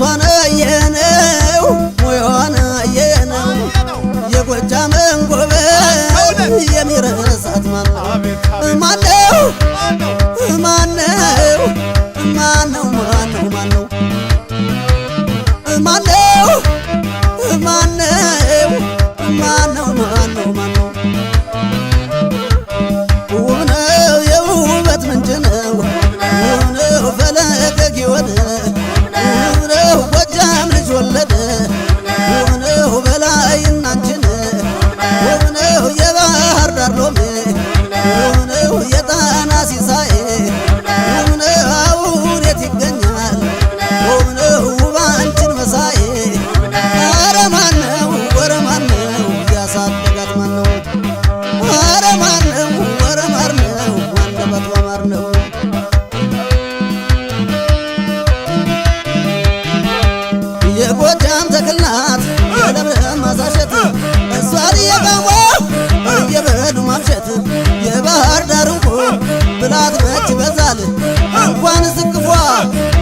ውበቷን አየነው ሙያዋን አየነው የጎጃምን ጎበዝ የሚረሳት ማነው ማነው ማነው ማነው ማነው ማነው ማነው ማነው ማነው ማነው ማነው ውብ ነው የውበት ምንጭ ነው ውብ ነው ፈለገ ጊዮን ውብ ነው ጎጃም ልጅ ወለደ ውብ ነው በላይና አንቺን ውብ ነው የባህር ዳር ሎሜ ውብ ነው የጣና ሲሳይ ውብ ነው አሁን የት ይገኛል ውብ ነው ውብ አንቺን መሳይ ኧረ ማነው ወረ ማነው ያሳደጋት ማነው ኧረ ማነው ወረ ማነው አንደበቷ ማር ነው የጎጃም ተክል ናት የለምለም ማሳሸት እሷን እየቃሙ እየበሉ ማምሸት የባህር ዳር እንቁ ብላት መች ይበዛል እንኳን ዝቅፏ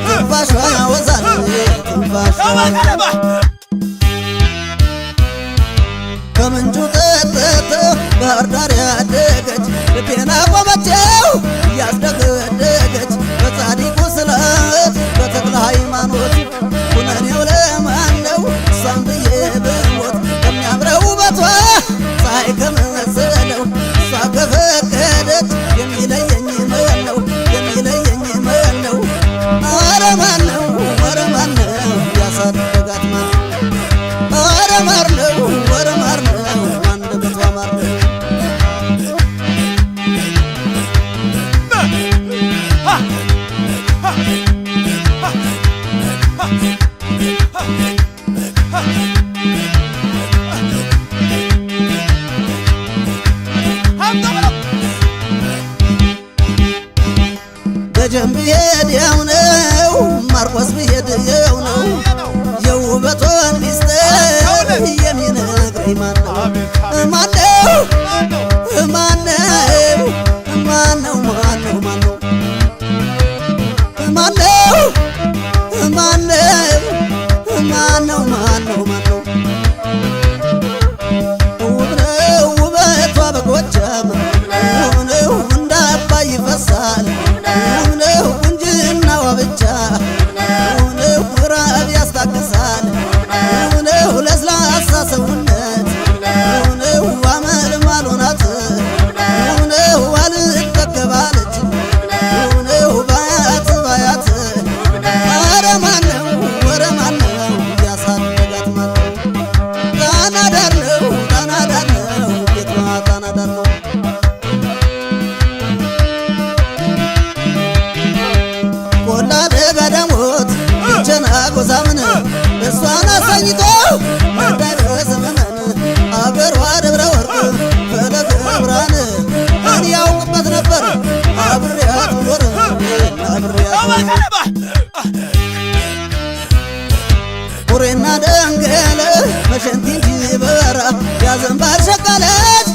ትንፋሿ ያወዛል ትንፋሿ ከምንጩ ጠጥታ ባህር ዳር ያደገች ልቤን አቆመችው እያስደገደገች በጻድቁ ስለት በተክለ ሃይማኖት ኩነኔው ለማን ነው እሷን ብዬ ብሞት ከሚያምረው ውበቷ ፀሐይ ከመሰለው እሷ ከፈቀደች የሚለየኝ ማን ነው የሚለየኝ ማን ነው ኧረ ማነው ኧረ ማነው ያሳደጋት ማን ኧረ ማር ነው ኧረ ማር ነው አንደበቷ ማር ነው ደጀን ብሄድ ያው ነው ማርቆስ ብሄድ ያው ነው የውበቷን ሚስጥር የሚነግረኝ ማነው ማነው ማነው ማነው ማነው ማነው ማነው ማነው ማነው ማነው ማነው ውብ ነው ውበቷ በጎጃም ውብ ነው እንደ አባይ ይፈሳል ውብ ነው ቁንጅናዋ ብቻ ውብ ነው ራብ ያስታግሳል ውብ ነው ለስላሳ ሰውነት ውብ ነው አመል ማልሆናት ውብ ነው አልጠገባለች ውብ ነው ባያት ባያት ኧረ ማነው ኧረ ማነው ያሳደጋት ማነው ጣና ዳር ነው ጣና ዳር ነው ቤቷ ጣና ዳር ነው ቆላ ደጋ ዳሞት ቸና ጎዛምን እሷን አሳኝቶ መዳረስ ዘመን አገሯ ደብረ ወርቅ ፈለገ ብርሃን እኔ ያውቅበት ነበር አብሬያት ኖር አብሬያት ቁሬና ደንገለ መሸንቲ እንጂ በራ ያዘንባል ሸቃለች